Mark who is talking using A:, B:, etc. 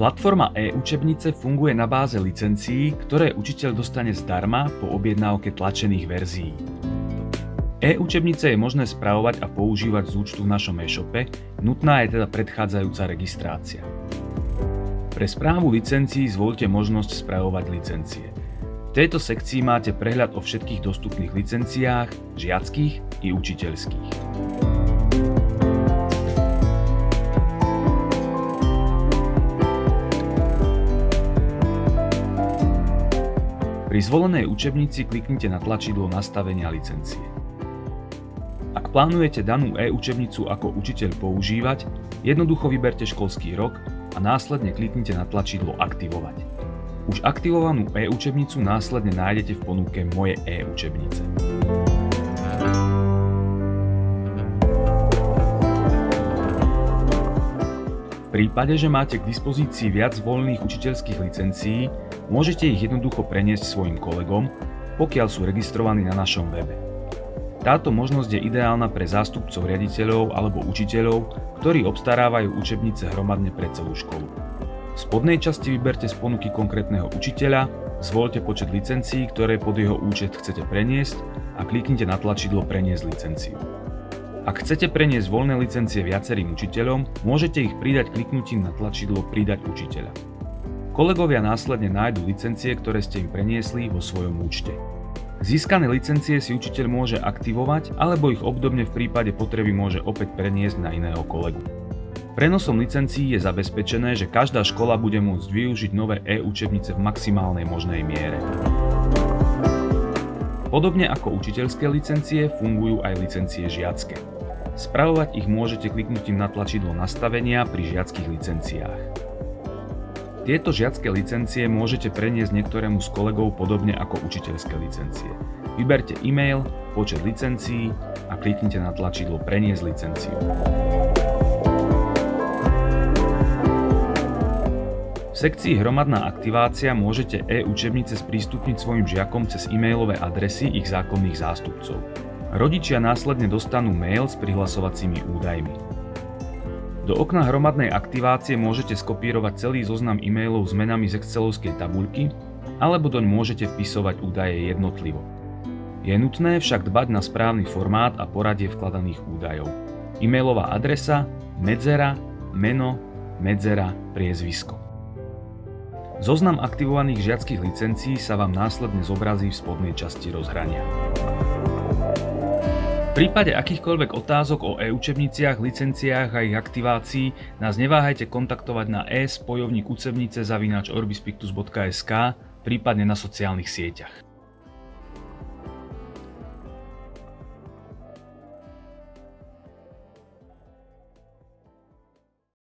A: Platforma e-učebnice funguje na báze licencií, ktoré učiteľ dostane zdarma po objednávke tlačených verzií. E-učebnice je možné spravovať a používať z účtu v našom e-shope, nutná je teda predchádzajúca registrácia. Pre správu licencií zvoľte možnosť spravovať licencie. V tejto sekcii máte prehľad o všetkých dostupných licenciách, žiackych i učiteľských. Pri zvolenej učebnici kliknite na tlačidlo Nastavenia licencie. Ak plánujete danú e-učebnicu ako učiteľ používať, jednoducho vyberte školský rok a následne kliknite na tlačidlo Aktivovať. Už aktivovanú e-učebnicu následne nájdete v ponuke Moje e-učebnice. V prípade, že máte k dispozícii viac voľných učiteľských licencií, môžete ich jednoducho preniesť svojim kolegom, pokiaľ sú registrovaní na našom webe. Táto možnosť je ideálna pre zástupcov riaditeľov alebo učiteľov, ktorí obstarávajú učebnice hromadne pre celú školu. V spodnej časti vyberte z ponuky konkrétneho učiteľa, zvoľte počet licencií, ktoré pod jeho účet chcete preniesť a kliknite na tlačidlo Preniesť licenciu. Ak chcete preniesť voľné licencie viacerým učiteľom, môžete ich pridať kliknutím na tlačidlo Pridať učiteľa. Kolegovia následne nájdu licencie, ktoré ste im preniesli vo svojom účte. Získané licencie si učiteľ môže aktivovať, alebo ich obdobne v prípade potreby môže opäť preniesť na iného kolegu. Prenosom licencií je zabezpečené, že každá škola bude môcť využiť nové e-učebnice v maximálnej možnej miere. Podobne ako učiteľské licencie fungujú aj licencie žiacké. Spravovať ich môžete kliknutím na tlačidlo Nastavenia pri žiackych licenciách. Tieto žiacké licencie môžete preniesť niektorému z kolegov podobne ako učiteľské licencie. Vyberte e-mail, počet licencií a kliknite na tlačidlo Preniesť licenciu. V sekcii Hromadná aktivácia môžete e-učebnice sprístupniť svojim žiakom cez e-mailové adresy ich zákonných zástupcov. Rodičia následne dostanú mail s prihlasovacími údajmi. Do okna hromadnej aktivácie môžete skopírovať celý zoznam e-mailov s menami z excelovskej tabuľky, alebo doň môžete vpisovať údaje jednotlivo. Je nutné však dbať na správny formát a poradie vkladaných údajov. E-mailová adresa, medzera, meno, medzera, priezvisko. Zoznam aktivovaných žiackych licencií sa vám následne zobrazí v spodnej časti rozhrania. V prípade akýchkoľvek otázok o e-učebniciach, licenciách a ich aktivácii nás neváhajte kontaktovať na e-spojovník učebnice @orbispictus.sk, prípadne na sociálnych sieťach.